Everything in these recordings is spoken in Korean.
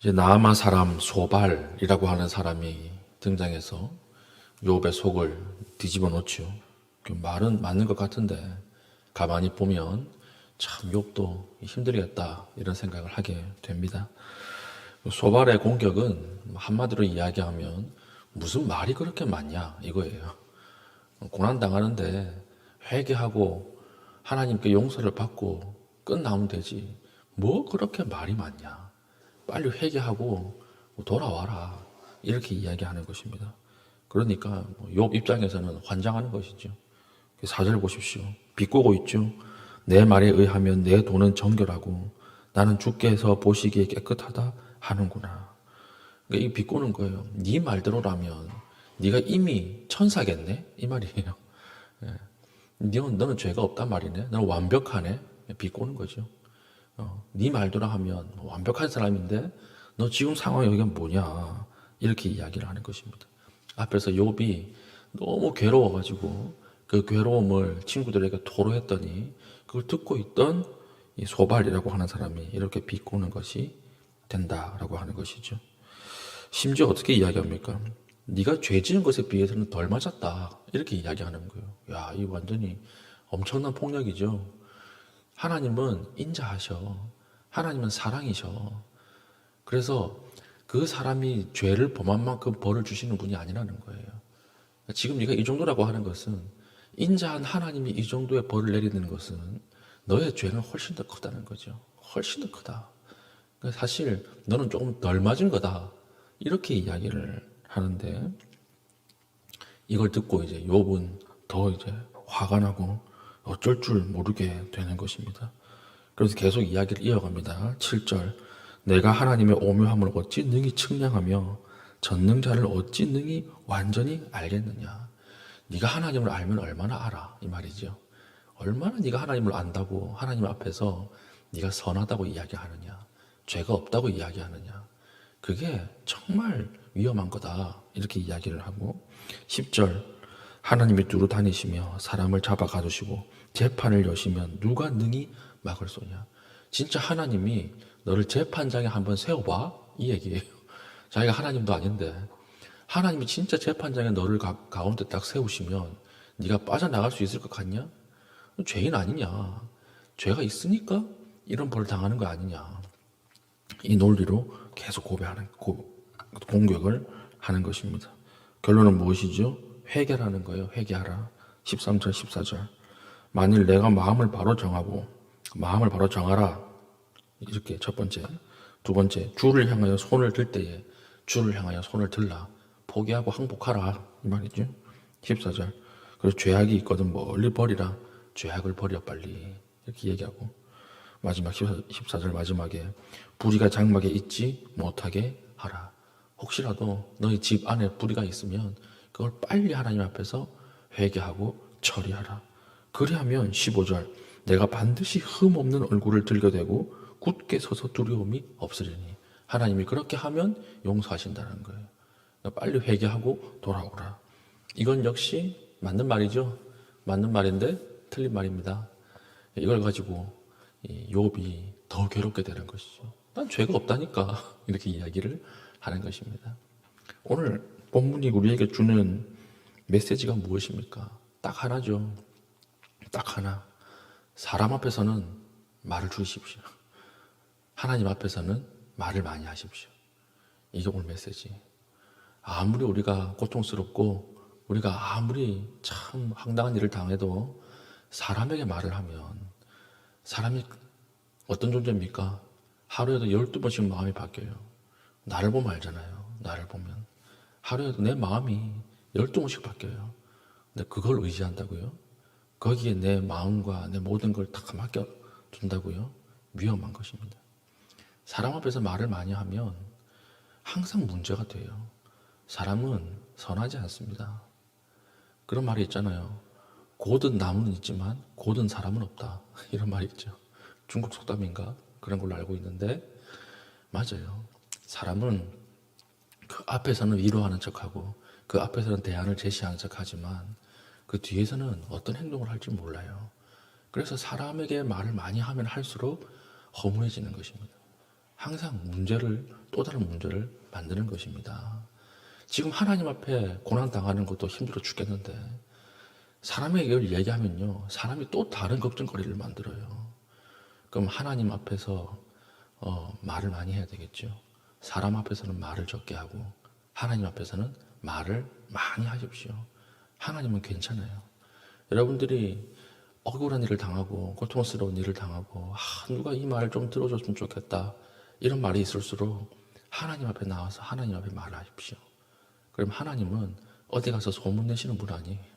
이제 나아만 사람 소발이라고 하는 사람이 등장해서 욥의 속을 뒤집어 놓죠. 그 말은 맞는 것 같은데 가만히 보면 참 욥도 힘들겠다 이런 생각을 하게 됩니다. 소발의 공격은 한마디로 이야기하면 무슨 말이 그렇게 많냐 이거예요. 고난당하는데 회개하고 하나님께 용서를 받고 끝나면 되지 뭐 그렇게 말이 많냐. 빨리 회개하고 돌아와라 이렇게 이야기하는 것입니다. 그러니까 욥 입장에서는 환장하는 것이죠. 4절 보십시오. 비꼬고 있죠. 내 말에 의하면 내 돈은 정결하고 나는 주께서 보시기에 깨끗하다 하는구나. 그러니까 이 비꼬는 거예요. 네 말대로라면 네가 이미 천사겠네 이 말이에요. 예. 너는 죄가 없단 말이네. 너는 완벽하네. 비꼬는 거죠. 네 말대로 하면 완벽한 사람인데 너 지금 상황이 여기가 뭐냐 이렇게 이야기를 하는 것입니다. 앞에서 욥이 너무 괴로워가지고 그 괴로움을 친구들에게 토로했더니 그걸 듣고 있던 이 소발이라고 하는 사람이 이렇게 비꼬는 것이 된다라고 하는 것이죠. 심지어 어떻게 이야기합니까? 네가 죄 지은 것에 비해서는 덜 맞았다 이렇게 이야기하는 거예요. 야, 이 완전히 엄청난 폭력이죠. 하나님은 인자하셔. 하나님은 사랑이셔. 그래서 그 사람이 죄를 범한 만큼 벌을 주시는 분이 아니라는 거예요. 지금 네가 이 정도라고 하는 것은 인자한 하나님이 이 정도의 벌을 내리는 것은 너의 죄는 훨씬 더 크다는 거죠. 훨씬 더 크다. 사실 너는 조금 덜 맞은 거다. 이렇게 이야기를 하는데 이걸 듣고 이제 욥은 더 이제 화가 나고 어쩔 줄 모르게 되는 것입니다. 그래서 계속 이야기를 이어갑니다. 7절 내가 하나님의 오묘함을 어찌 능히 측량하며 전능자를 어찌 능히 완전히 알겠느냐. 네가 하나님을 알면 얼마나 알아 이 말이죠. 얼마나 네가 하나님을 안다고 하나님 앞에서 네가 선하다고 이야기하느냐. 죄가 없다고 이야기하느냐. 그게 정말 위험한 거다 이렇게 이야기를 하고 10절 하나님이 두루 다니시며 사람을 잡아 가두시고 재판을 여시면 누가 능히 막을 쏘냐. 진짜 하나님이 너를 재판장에 한번 세워봐 이 얘기예요. 자기가 하나님도 아닌데 하나님이 진짜 재판장에 너를 가운데 딱 세우시면 네가 빠져나갈 수 있을 것 같냐? 죄인 아니냐. 죄가 있으니까 이런 벌을 당하는 거 아니냐. 이 논리로 계속 공격을 하는 것입니다. 결론은 무엇이죠? 회개라는 거예요. 회개하라. 13절 14절 만일 내가 마음을 바로 정하라. 이렇게 첫 번째. 두 번째, 주를 향하여 손을 들 때에 주를 향하여 손을 들라. 포기하고 항복하라. 이 말이죠. 14절 그래서 죄악이 있거든 멀리 버리라. 죄악을 버려 빨리. 이렇게 얘기하고 마지막 14절 마지막에 불의가 장막에 있지 못하게 하라. 혹시라도 너희 집 안에 불의가 있으면 그걸 빨리 하나님 앞에서 회개하고 처리하라. 그리하면 15절 내가 반드시 흠없는 얼굴을 들여대고 굳게 서서 두려움이 없으리니. 하나님이 그렇게 하면 용서하신다는 거예요. 그러니까 빨리 회개하고 돌아오라. 이건 역시 맞는 말이죠. 맞는 말인데 틀린 말입니다. 이걸 가지고 욥이 더 괴롭게 되는 것이죠. 난 죄가 없다니까 이렇게 이야기를 하는 것입니다. 오늘 본문이 우리에게 주는 메시지가 무엇입니까? 딱 하나죠. 딱 하나. 사람 앞에서는 말을 줄이십시오. 하나님 앞에서는 말을 많이 하십시오. 이게 오늘 메시지. 아무리 우리가 고통스럽고 우리가 아무리 참 황당한 일을 당해도 사람에게 말을 하면 사람이 어떤 존재입니까? 하루에도 12번씩 마음이 바뀌어요. 나를 보면 알잖아요. 나를 보면. 하루에도 내 마음이 12번씩 바뀌어요. 근데 그걸 의지한다고요? 거기에 내 마음과 내 모든 걸 다 맡겨둔다고요? 위험한 것입니다. 사람 앞에서 말을 많이 하면 항상 문제가 돼요. 사람은 선하지 않습니다. 그런 말이 있잖아요. 고든 나무는 있지만 고든 사람은 없다. 이런 말이 있죠. 중국 속담인가? 그런 걸로 알고 있는데 맞아요. 사람은 그 앞에서는 위로하는 척하고 그 앞에서는 대안을 제시하는 척하지만 그 뒤에서는 어떤 행동을 할지 몰라요. 그래서 사람에게 말을 많이 하면 할수록 허무해지는 것입니다. 항상 또 다른 문제를 만드는 것입니다. 지금 하나님 앞에 고난당하는 것도 힘들어 죽겠는데 사람에게 이걸 얘기하면요, 사람이 또 다른 걱정거리를 만들어요. 그럼 하나님 앞에서 말을 많이 해야 되겠죠. 사람 앞에서는 말을 적게 하고 하나님 앞에서는 말을 많이 하십시오. 하나님은 괜찮아요. 여러분들이 억울한 일을 당하고 고통스러운 일을 당하고 누가 이 말을 좀 들어줬으면 좋겠다, 이런 말이 있을수록 하나님 앞에 나와서 하나님 앞에 말을 하십시오. 그럼 하나님은 어디 가서 소문내시는 분 아니에요.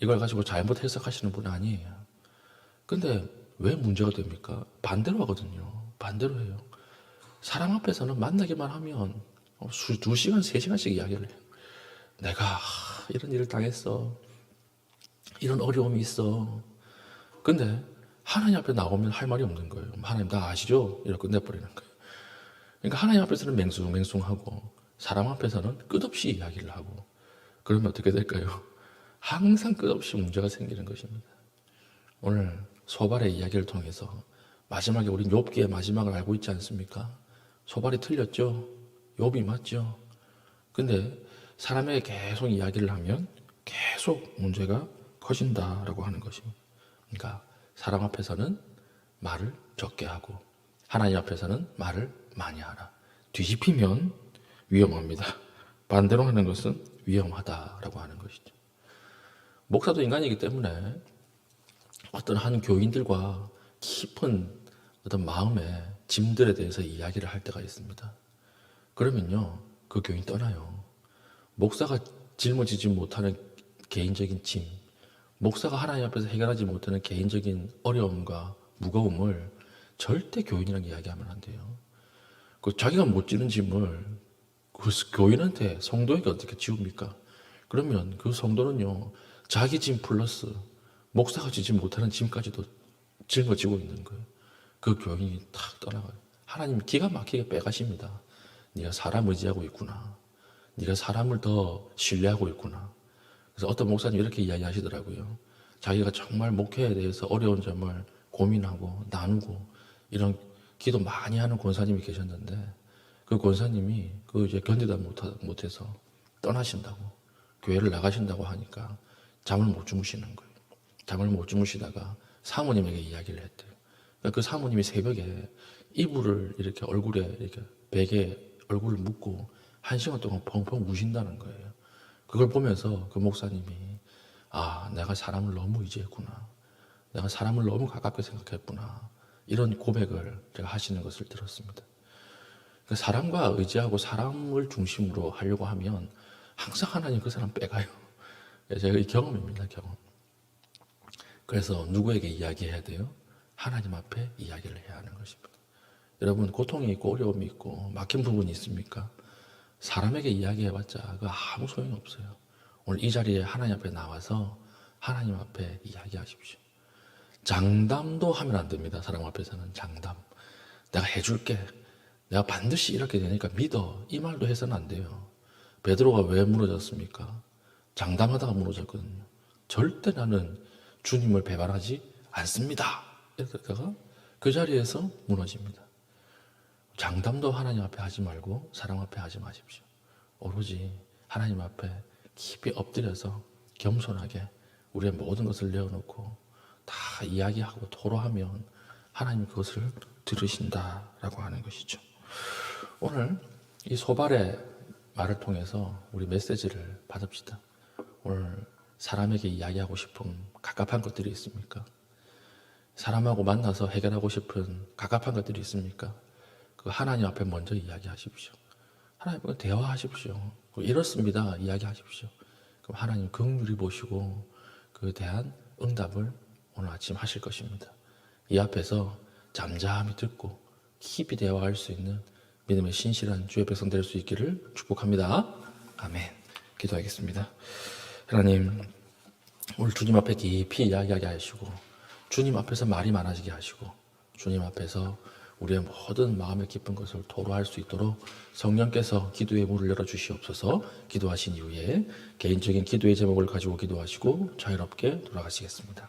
이걸 가지고 잘못 해석하시는 분 아니에요. 근데 왜 문제가 됩니까? 반대로 하거든요. 반대로 해요. 사람 앞에서는 만나기만 하면 2시간, 3시간씩 이야기를 해요. 내가 이런 일을 당했어. 이런 어려움이 있어. 근데 하나님 앞에 나오면 할 말이 없는 거예요. 하나님 다 아시죠? 이렇게 끝내버리는 거예요. 그러니까 하나님 앞에서는 맹숭맹숭하고 사람 앞에서는 끝없이 이야기를 하고, 그러면 어떻게 될까요? 항상 끝없이 문제가 생기는 것입니다. 오늘 소발의 이야기를 통해서 마지막에 우리 욥기의 마지막을 알고 있지 않습니까? 소발이 틀렸죠? 욥이 맞죠? 근데 사람에게 계속 이야기를 하면 계속 문제가 커진다라고 하는 것입니다. 그러니까 사람 앞에서는 말을 적게 하고 하나님 앞에서는 말을 많이 하라. 뒤집히면 위험합니다. 반대로 하는 것은 위험하다라고 하는 것이죠. 목사도 인간이기 때문에 어떤 한 교인들과 깊은 어떤 마음의 짐들에 대해서 이야기를 할 때가 있습니다. 그러면요, 그 교인 떠나요. 목사가 짊어지지 못하는 개인적인 짐, 목사가 하나님 앞에서 해결하지 못하는 개인적인 어려움과 무거움을 절대 교인이랑 이야기하면 안 돼요. 자기가 못 지는 짐을 그 교인한테, 성도에게 어떻게 지웁니까? 그러면 그 성도는요, 자기 짐 플러스 목사가 지지 못하는 짐까지도 짊어지고 있는 거예요. 그 교인이 탁 떠나가요. 하나님이 기가 막히게 빼가십니다. 네가 사람 의지하고 있구나. 네가 사람을 더 신뢰하고 있구나. 그래서 어떤 목사님 이렇게 이야기하시더라고요. 자기가 정말 목회에 대해서 어려운 점을 고민하고 나누고 이런 기도 많이 하는 권사님이 계셨는데, 그 권사님이 이제 견디다 못해서 떠나신다고, 교회를 나가신다고 하니까 잠을 못 주무시는 거예요. 잠을 못 주무시다가 사모님에게 이야기를 했대요. 그 사모님이 새벽에 이불을 이렇게 얼굴에 이렇게 베개에 얼굴을 묻고 1시간 동안 펑펑 우신다는 거예요. 그걸 보면서 그 목사님이 내가 사람을 너무 의지했구나. 내가 사람을 너무 가깝게 생각했구나. 이런 고백을 제가 하시는 것을 들었습니다. 사람과 의지하고 사람을 중심으로 하려고 하면 항상 하나님 그 사람 빼가요. 제가 이 경험입니다, 경험. 그래서 누구에게 이야기해야 돼요? 하나님 앞에 이야기를 해야 하는 것입니다. 여러분, 고통이 있고 어려움이 있고 막힌 부분이 있습니까? 사람에게 이야기해봤자 그 아무 소용이 없어요. 오늘 이 자리에 하나님 앞에 나와서 하나님 앞에 이야기하십시오. 장담도 하면 안 됩니다. 사람 앞에서는 장담. 내가 해줄게. 내가 반드시 이렇게 되니까 믿어. 이 말도 해서는 안 돼요. 베드로가 왜 무너졌습니까? 장담하다가 무너졌거든요. 절대 나는 주님을 배반하지 않습니다. 이러다가 그 자리에서 무너집니다. 장담도 하나님 앞에 하지 말고 사람 앞에 하지 마십시오. 오로지 하나님 앞에 깊이 엎드려서 겸손하게 우리의 모든 것을 내어놓고 다 이야기하고 토로하면 하나님 그것을 들으신다라고 하는 것이죠. 오늘 이 소발의 말을 통해서 우리 메시지를 받읍시다. 오늘 사람에게 이야기하고 싶은 갑갑한 것들이 있습니까? 사람하고 만나서 해결하고 싶은 갑갑한 것들이 있습니까? 그 하나님 앞에 먼저 이야기하십시오. 하나님과 대화하십시오. 이렇습니다. 이야기하십시오. 그럼 하나님 긍휼히 보시고 그에 대한 응답을 오늘 아침 하실 것입니다. 이 앞에서 잠잠히 듣고 깊이 대화할 수 있는 믿음의 신실한 주의 백성 될 수 있기를 축복합니다. 아멘. 기도하겠습니다. 하나님, 오늘 주님 앞에 깊이 이야기하게 하시고 주님 앞에서 말이 많아지게 하시고 주님 앞에서 우리의 모든 마음의 깊은 것을 토로할 수 있도록 성령께서 기도의 문을 열어주시옵소서. 기도하신 이후에 개인적인 기도의 제목을 가지고 기도하시고 자유롭게 돌아가시겠습니다.